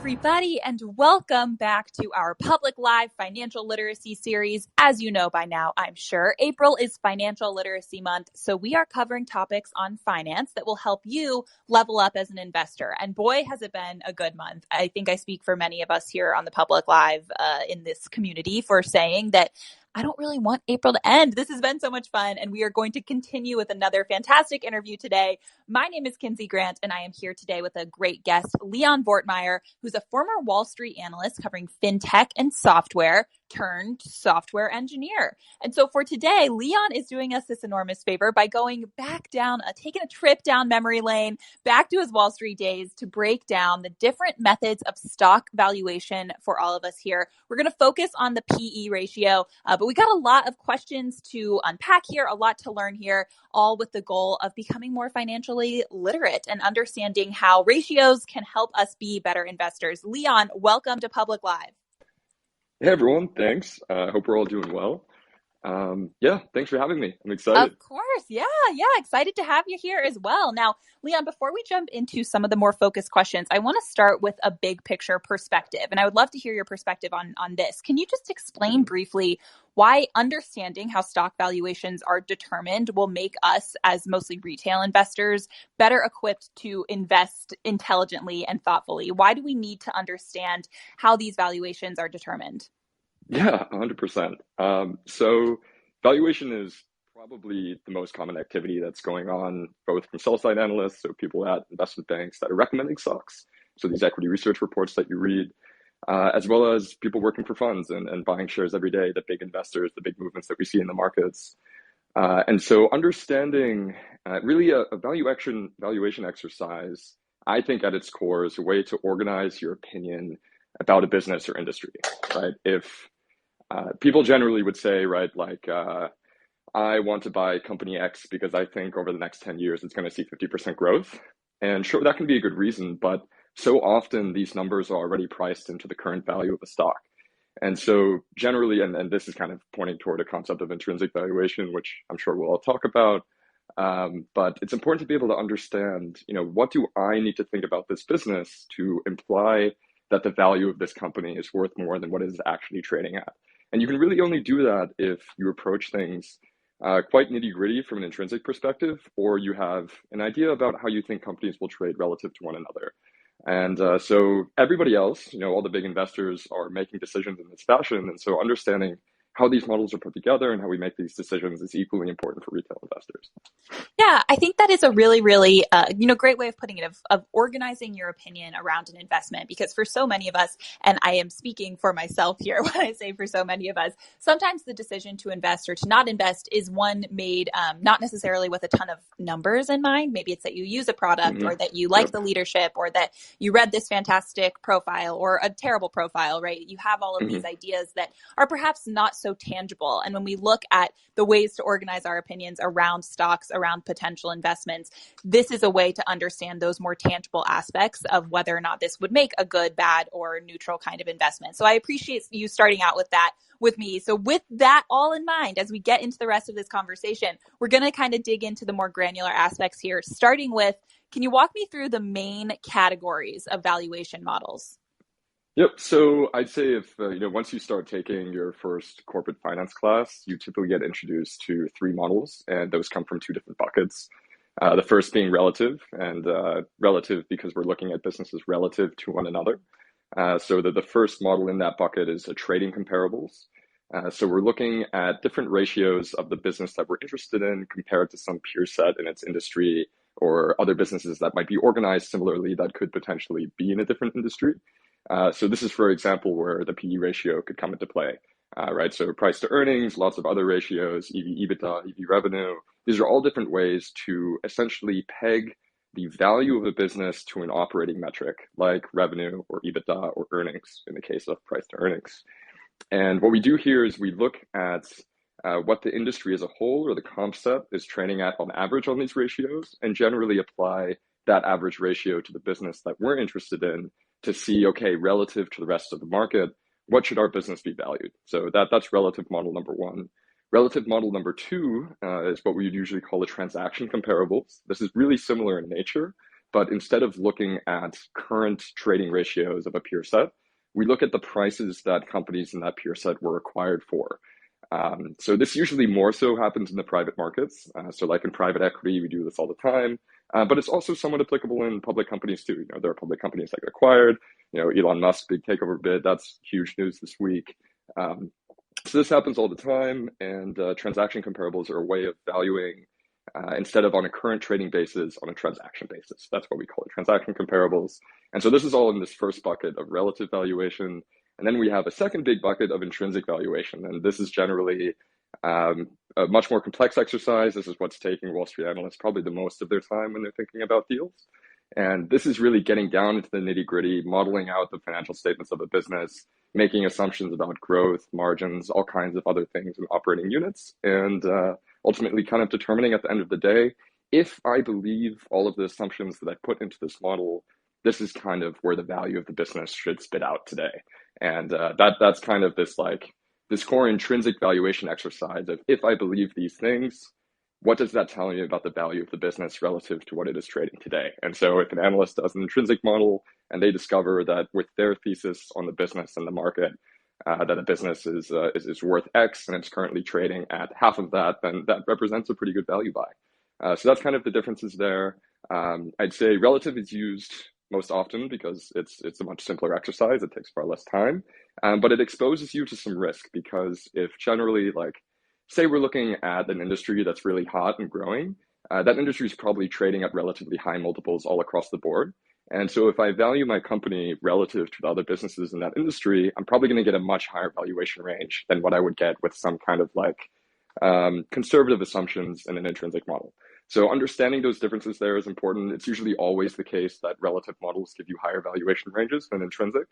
everybody, and welcome back to our Public Live Financial Literacy Series. As you know by now, I'm sure, April is Financial Literacy Month, so we are covering topics on finance that will help you level up as an investor. And boy, has it been a good month. I think I speak for many of us here on the Public Live in this community for saying that I don't really want April to end. This has been so much fun, and we are going to continue with another fantastic interview today. My name is Kinsey Grant, and I am here today with a great guest, Leon Vortmeyer, who's a former Wall Street analyst covering fintech and software turned software engineer. And so for today, Leon is doing us this enormous favor by going back down, taking a trip down memory lane, back to his Wall Street days to break down the different methods of stock valuation for all of us here. We're going to focus on the PE ratio, but we got a lot of questions to unpack here, a lot to learn here, all with the goal of becoming more financially literate and understanding how ratios can help us be better investors. Leon, welcome to Public Live. Hey everyone, thanks. I hope we're all doing well. Thanks for having me. I'm excited. Of course. Yeah. Excited to have you here as well. Now, Leon, before we jump into some of the more focused questions, I want to start with a big picture perspective. And I would love to hear your perspective on this. Can you just explain briefly why understanding how stock valuations are determined will make us, as mostly retail investors, better equipped to invest intelligently and thoughtfully? Why do we need to understand how these valuations are determined? Yeah, 100%. So valuation is probably the most common activity that's going on both from sell-side analysts, so people at investment banks that are recommending stocks, so these equity research reports that you read, as well as people working for funds and buying shares every day, the big investors, the big movements that we see in the markets. And so understanding really a valuation exercise, I think at its core is a way to organize your opinion about a business or industry, right? If people generally would say, right, like, I want to buy company X because I think over the next 10 years it's going to see 50% growth. And sure, that can be a good reason, but so often these numbers are already priced into the current value of the stock. And so generally, and this is kind of pointing toward a concept of intrinsic valuation, which I'm sure we'll all talk about, but it's important to be able to understand, what do I need to think about this business to imply that the value of this company is worth more than what it is actually trading at. And you can really only do that if you approach things quite nitty-gritty from an intrinsic perspective, or you have an idea about how you think companies will trade relative to one another. And so everybody else, all the big investors are making decisions in this fashion. And so understanding how these models are put together and how we make these decisions is equally important for retail investors. Yeah, I think that is a really, really, great way of putting it, of organizing your opinion around an investment. Because for so many of us, and I am speaking for myself here when I say for so many of us, sometimes the decision to invest or to not invest is one made not necessarily with a ton of numbers in mind. Maybe it's that you use a product or that you like the leadership or that you read this fantastic profile or a terrible profile, right? You have all of these ideas that are perhaps not so tangible. And when we look at the ways to organize our opinions around stocks, around potential investments, this is a way to understand those more tangible aspects of whether or not this would make a good, bad, or neutral kind of investment. So I appreciate you starting out with that with me. So with that all in mind, as we get into the rest of this conversation, we're going to kind of dig into the more granular aspects here, starting with, can you walk me through the main categories of valuation models? Yep. So I'd say if, once you start taking your first corporate finance class, you typically get introduced to three models, and those come from two different buckets. The first being relative, and relative because we're looking at businesses relative to one another. So the first model in that bucket is a trading comparables. So we're looking at different ratios of the business that we're interested in compared to some peer set in its industry or other businesses that might be organized similarly that could potentially be in a different industry. So this is, for example, where the PE ratio could come into play, right? So price to earnings, lots of other ratios, EBITDA, EV revenue. These are all different ways to essentially peg the value of a business to an operating metric like revenue or EBITDA or earnings in the case of price to earnings. And what we do here is we look at what the industry as a whole or the comp set is trading at on average on these ratios and generally apply that average ratio to the business that we're interested in to see, okay, relative to the rest of the market, what should our business be valued? So that's relative model number one. Relative model number two is what we usually call a transaction comparables. This is really similar in nature, but instead of looking at current trading ratios of a peer set, we look at the prices that companies in that peer set were acquired for. So this usually more so happens in the private markets. So like in private equity, we do this all the time, but it's also somewhat applicable in public companies too. There are public companies that get acquired. Elon Musk's big takeover bid, that's huge news this week. So this happens all the time, and transaction comparables are a way of valuing instead of on a current trading basis, on a transaction basis. That's what we call it, transaction comparables. And so this is all in this first bucket of relative valuation. And then we have a second big bucket of intrinsic valuation. And this is generally a much more complex exercise. This is what's taking Wall Street analysts probably the most of their time when they're thinking about deals. And this is really getting down into the nitty gritty, modeling out the financial statements of a business, making assumptions about growth, margins, all kinds of other things in operating units, and ultimately kind of determining at the end of the day, if I believe all of the assumptions that I put into this model, this is kind of where the value of the business should spit out today. And that's kind of this core intrinsic valuation exercise of, if I believe these things, what does that tell me about the value of the business relative to what it is trading today? And so if an analyst does an intrinsic model and they discover that with their thesis on the business and the market, that a business is worth X and it's currently trading at half of that, then that represents a pretty good value buy. So that's kind of the differences there. I'd say relative is used most often because it's a much simpler exercise. It takes far less time, but it exposes you to some risk, because if generally, say we're looking at an industry that's really hot and growing, that industry is probably trading at relatively high multiples all across the board. And so if I value my company relative to the other businesses in that industry, I'm probably going to get a much higher valuation range than what I would get with some kind of conservative assumptions in an intrinsic model. So understanding those differences there is important. It's usually always the case that relative models give you higher valuation ranges than intrinsic.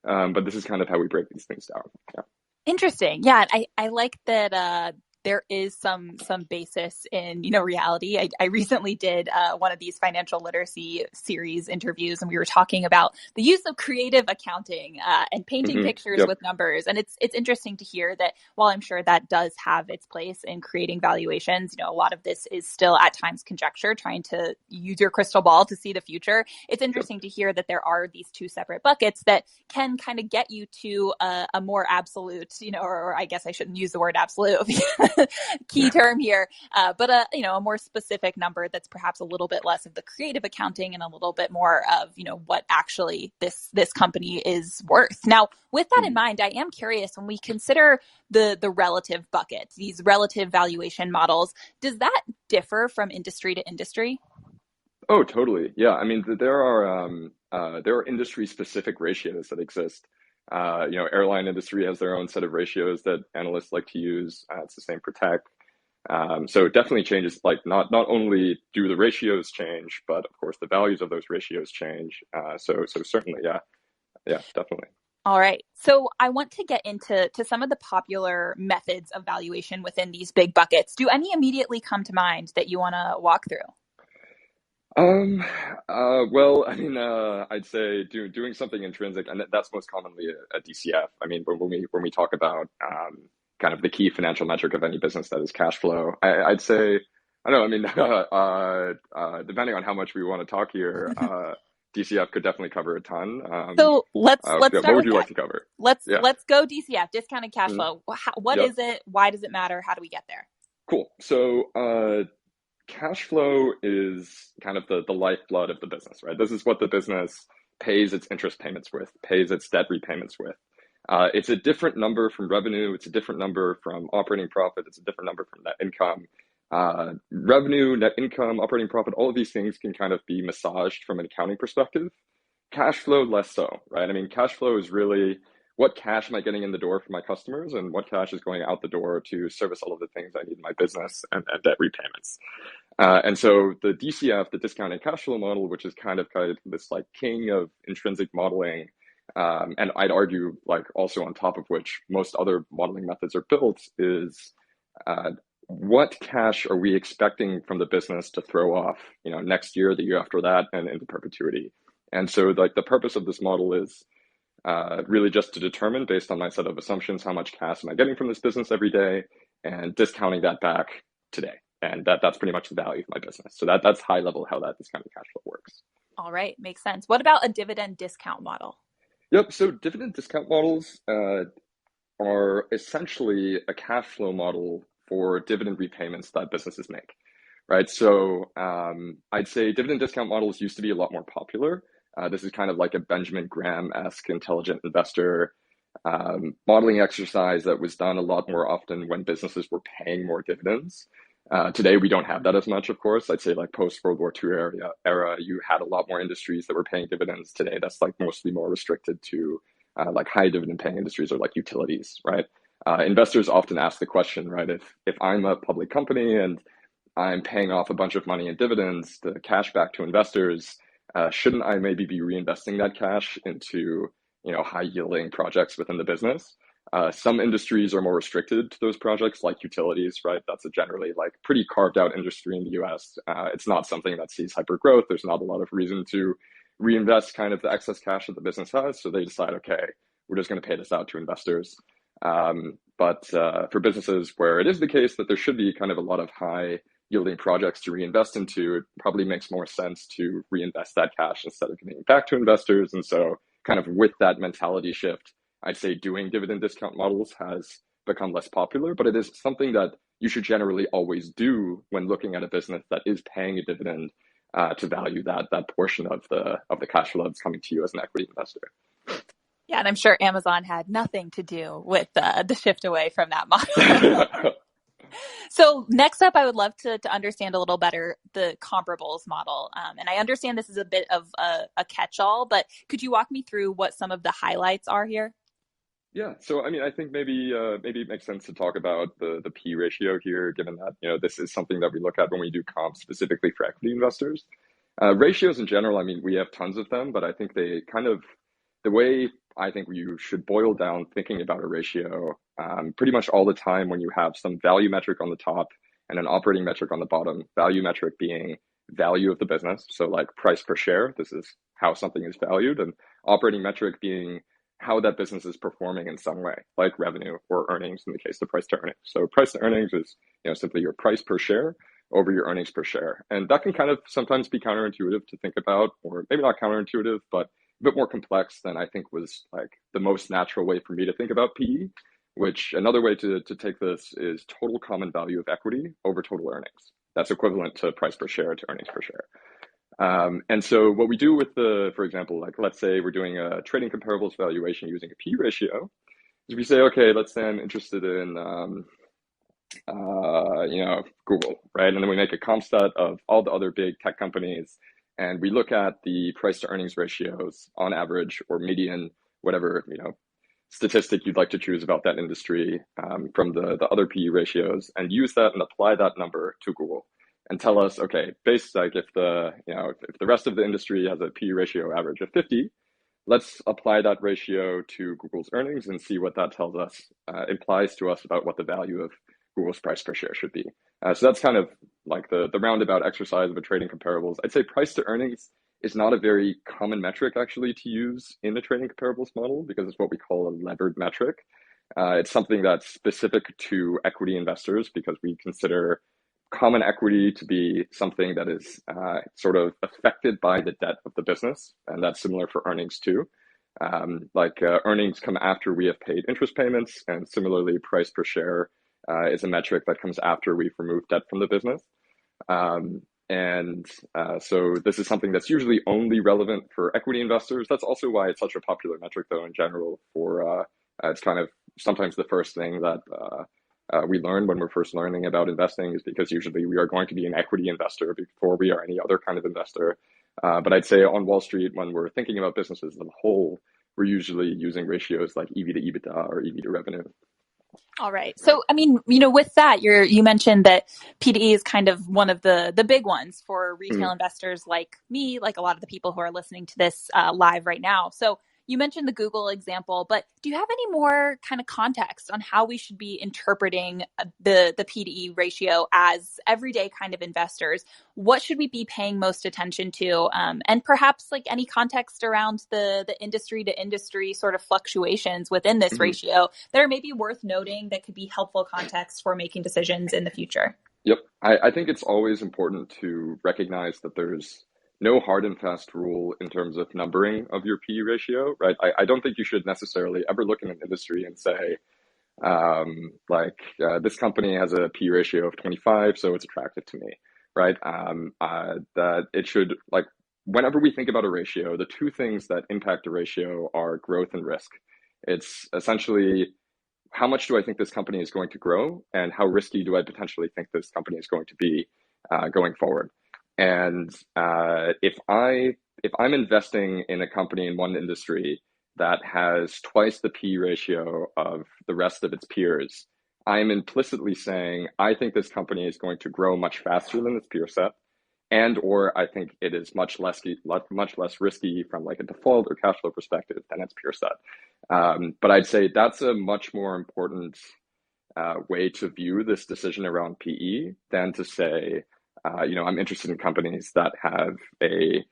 But this is kind of how we break these things down. Yeah. Interesting. Yeah, I like that there is some basis in reality. I recently did one of these financial literacy series interviews, and we were talking about the use of creative accounting and painting pictures with numbers. And it's interesting to hear that while I'm sure that does have its place in creating valuations, a lot of this is still at times conjecture, trying to use your crystal ball to see the future. It's interesting to hear that there are these two separate buckets that can kind of get you to a more absolute, or I guess I shouldn't use the word absolute. Key term here, but a more specific number that's perhaps a little bit less of the creative accounting and a little bit more of what actually this company is worth. Now, with that in mind, I am curious, when we consider the relative buckets, these relative valuation models, does that differ from industry to industry? Oh, totally. Yeah, I mean there are industry specific ratios that exist. Airline industry has their own set of ratios that analysts like to use. It's the same for tech. So it definitely changes, not only do the ratios change, but of course the values of those ratios change. So certainly, yeah, definitely. All right. So I want to get into some of the popular methods of valuation within these big buckets. Do any immediately come to mind that you want to walk through? Well, I mean, I'd say doing something intrinsic, and that's most commonly a DCF. I mean, when we talk about kind of the key financial metric of any business, that is cash flow, I'd say, I don't know, I mean, depending on how much we want to talk here, DCF could definitely cover a ton. So let's start what would with you that. like to cover? Let's go DCF, discounted cash flow. What is it? Why does it matter? How do we get there? Cool. So cash flow is kind of the lifeblood of the business, right? This is what the business pays its interest payments with, pays its debt repayments with. It's a different number from revenue. It's a different number from operating profit. It's a different number from net income. Revenue, net income, operating profit, all of these things can kind of be massaged from an accounting perspective. Cash flow, less so, right? I mean, cash flow is really what cash am I getting in the door from my customers and what cash is going out the door to service all of the things I need in my business and debt repayments. And so the DCF, the discounted cash flow model, which is kind of this king of intrinsic modeling, and I'd argue also on top of which most other modeling methods are built, is what cash are we expecting from the business to throw off, next year, the year after that, and into perpetuity. And so the purpose of this model is really just to determine, based on my set of assumptions, how much cash am I getting from this business every day, and discounting that back today. And that's pretty much the value of my business. So that's high level how that discounted cash flow works. All right, makes sense. What about a dividend discount model? Yep. So dividend discount models are essentially a cash flow model for dividend repayments that businesses make, right? So I'd say dividend discount models used to be a lot more popular. This is kind of like a Benjamin Graham-esque intelligent investor modeling exercise that was done a lot more often when businesses were paying more dividends. Today, we don't have that as much, of course. I'd say like post World War II era, you had a lot more industries that were paying dividends. Today, that's like mostly more restricted to like high dividend paying industries or like utilities, right? Investors often ask the question, right? If I'm a public company and I'm paying off a bunch of money in dividends, the cash back to investors, shouldn't I maybe be reinvesting that cash into high yielding projects within the business? Some industries are more restricted to those projects, like utilities, right? That's a generally like pretty carved out industry in the US. It's not something that sees hyper growth. There's not a lot of reason to reinvest kind of the excess cash that the business has. So they decide, okay, we're just going to pay this out to investors. But for businesses where it is the case that there should be kind of a lot of high yielding projects to reinvest into, it probably makes more sense to reinvest that cash instead of giving it back to investors. And so kind of with that mentality shift, I'd say doing dividend discount models has become less popular, but it is something that you should generally always do when looking at a business that is paying a dividend to value that portion of the cash flow that's coming to you as an equity investor. Yeah, and I'm sure Amazon had nothing to do with the shift away from that model. So next up, I would love to understand a little better the comparables model. And I understand this is a bit of a catch-all, but could you walk me through what some of the highlights are here? Yeah, so I mean, I think maybe it makes sense to talk about the P ratio here, given that this is something that we look at when we do comps specifically for equity investors. Ratios in general, I mean, we have tons of them, but I think they kind of the way I think you should boil down thinking about a ratio pretty much all the time when you have some value metric on the top and an operating metric on the bottom. Value metric being value of the business, so like price per share. This is how something is valued, and operating metric being how that business is performing in some way, like revenue or earnings in the case of price to earnings. So price to earnings is simply your price per share over your earnings per share. And that can kind of sometimes be counterintuitive to think about, or maybe not counterintuitive, but a bit more complex than I think was like the most natural way for me to think about PE, which another way to take this is total common value of equity over total earnings. That's equivalent to price per share to earnings per share. And so what we do with for example, like let's say we're doing a trading comparables valuation using a P ratio, is we say, okay, let's say I'm interested in, Google, right? And then we make a comp stat of all the other big tech companies, and we look at the price to earnings ratios on average or median, whatever, statistic you'd like to choose about that industry from the other PE ratios, and use that and apply that number to Google. And tell us, okay, based like if the rest of the industry has a P ratio average of 50, let's apply that ratio to Google's earnings and see what that tells us, implies to us about what the value of Google's price per share should be. So that's kind of like the roundabout exercise of a trading comparables. I'd say price to earnings is not a very common metric actually to use in the trading comparables model because it's what we call a levered metric. It's something that's specific to equity investors because we consider common equity to be something that is sort of affected by the debt of the business, and that's similar for earnings too. Earnings come after we have paid interest payments, and similarly, price per share is a metric that comes after we've removed debt from the business. So this is something that's usually only relevant for equity investors. That's also why it's such a popular metric, though, in general. It's kind of sometimes the first thing that we learn when we're first learning about investing is because usually we are going to be an equity investor before we are any other kind of investor. But I'd say on Wall Street, when we're thinking about businesses as a whole, we're usually using ratios like EV to EBITDA or EV to revenue. All right. So, I mean, with that, you mentioned that PDE is kind of one of the big ones for retail investors like me, like a lot of the people who are listening to this live right now. So you mentioned the Google example, but do you have any more kind of context on how we should be interpreting the PDE ratio as everyday kind of investors? What should we be paying most attention to? And perhaps like any context around the industry to industry sort of fluctuations within this ratio that are maybe worth noting that could be helpful context for making decisions in the future? Yep. I think it's always important to recognize that there's no hard and fast rule in terms of numbering of your PE ratio, right? I don't think you should necessarily ever look in an industry and say, this company has a P ratio of 25, so it's attractive to me, right? That it should, like, whenever we think about a ratio, the two things that impact a ratio are growth and risk. It's essentially how much do I think this company is going to grow, and how risky do I potentially think this company is going to be going forward. And if I'm investing in a company in one industry that has twice the P ratio of the rest of its peers, I'm implicitly saying I think this company is going to grow much faster than its peer set, and or I think it is much less risky from like a default or cash flow perspective than its peer set. But I'd say that's a much more important way to view this decision around PE than to say, I'm interested in companies that have a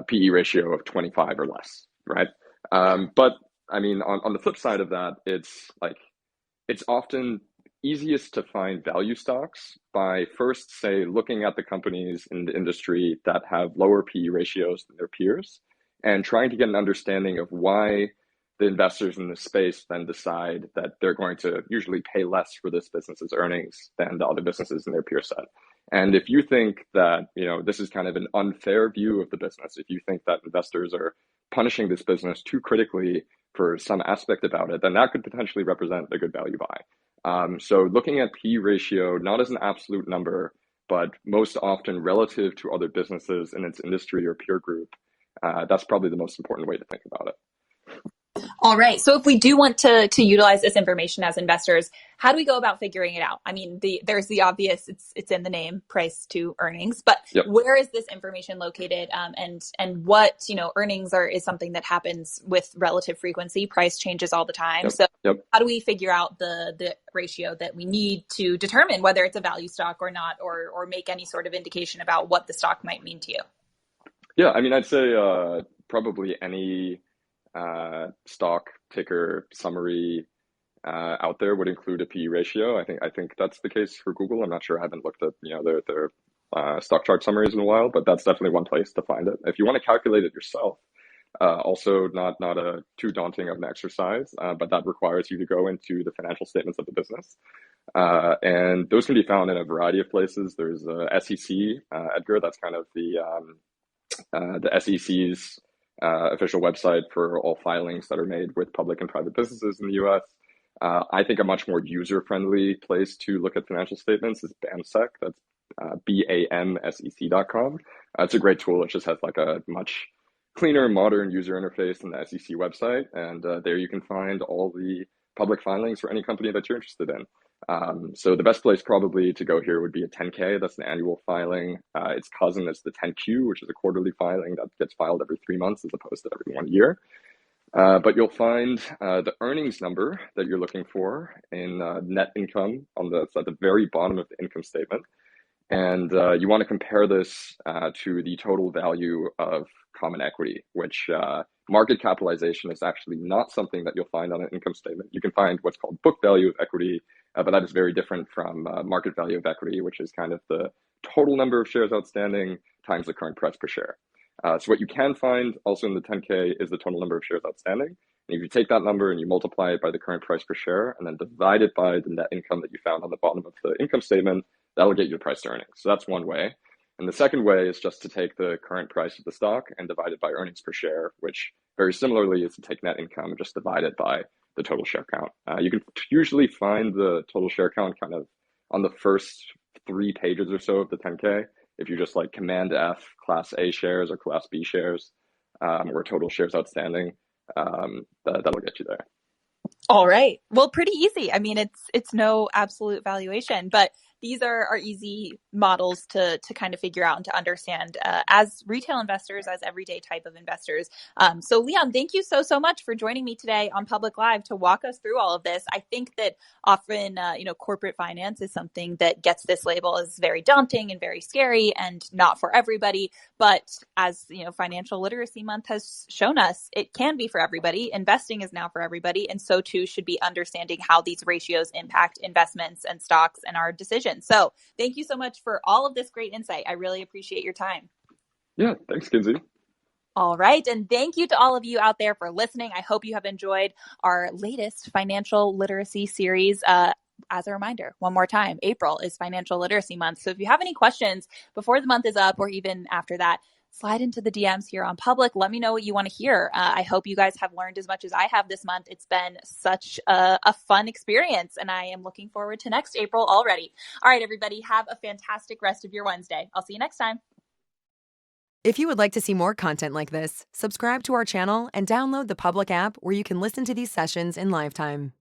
PE ratio of 25 or less, right? But I mean, on the flip side of that, it's often easiest to find value stocks by first, say, looking at the companies in the industry that have lower PE ratios than their peers and trying to get an understanding of why the investors in this space then decide that they're going to usually pay less for this business's earnings than the other businesses in their peer set. And if you think that, this is kind of an unfair view of the business, if you think that investors are punishing this business too critically for some aspect about it, then that could potentially represent a good value buy. So looking at P ratio, not as an absolute number, but most often relative to other businesses in its industry or peer group, that's probably the most important way to think about it. All right. So if we do want to utilize this information as investors, how do we go about figuring it out? I mean, there's the obvious, it's in the name, price to earnings, but yep. Where is this information located? And what, earnings is something that happens with relative frequency. Price changes all the time. Yep. So how do we figure out the ratio that we need to determine whether it's a value stock or not, or make any sort of indication about what the stock might mean to you? Yeah. I mean, I'd say probably any stock ticker summary out there would include a PE ratio. I think that's the case for Google. I'm not sure. I haven't looked at their stock chart summaries in a while, but that's definitely one place to find it. If you want to calculate it yourself, also not a too daunting of an exercise, but that requires you to go into the financial statements of the business, and those can be found in a variety of places. There's SEC, Edgar. That's kind of the SEC's official website for all filings that are made with public and private businesses in the US. I think a much more user-friendly place to look at financial statements is BAMSEC. That's BAMSEC.com. It's a great tool. It just has like a much cleaner, modern user interface than the SEC website. And there you can find all the public filings for any company that you're interested in. So the best place probably to go here would be a 10K. That's an annual filing. Its cousin is the 10Q, which is a quarterly filing that gets filed every 3 months as opposed to every 1 year. But you'll find the earnings number that you're looking for in net income it's at the very bottom of the income statement. And you want to compare this to the total value of common equity, which market capitalization is actually not something that you'll find on an income statement. You can find what's called book value of equity, but that is very different from market value of equity, which is kind of the total number of shares outstanding times the current price per share. So what you can find also in the 10K is the total number of shares outstanding. And if you take that number and you multiply it by the current price per share and then divide it by the net income that you found on the bottom of the income statement, that'll get you the price to earnings. So that's one way. And the second way is just to take the current price of the stock and divide it by earnings per share, which very similarly is to take net income and just divide it by the total share count. You can usually find the total share count kind of on the first 3 pages or so of the 10K. If you just like Command F, Class A shares or Class B shares, or total shares outstanding, that'll get you there. All right. Well, pretty easy. I mean, it's no absolute valuation, but these are easy models to kind of figure out and to understand as retail investors, as everyday type of investors. So Leon, thank you so much for joining me today on Public Live to walk us through all of this. I think that often, corporate finance is something that gets this label as very daunting and very scary and not for everybody. But as Financial Literacy Month has shown us, it can be for everybody. Investing is now for everybody, and so too should be understanding how these ratios impact investments and stocks and our decisions. So thank you so much for all of this great insight. I really appreciate your time. Yeah, thanks, Kinsey. All right. And thank you to all of you out there for listening. I hope you have enjoyed our latest financial literacy series. As a reminder, one more time, April is Financial Literacy Month. So if you have any questions before the month is up or even after that, slide into the DMs here on Public. Let me know what you want to hear. I hope you guys have learned as much as I have this month. It's been such a fun experience, and I am looking forward to next April already. All right, everybody, have a fantastic rest of your Wednesday. I'll see you next time. If you would like to see more content like this, subscribe to our channel and download the Public app where you can listen to these sessions in live time.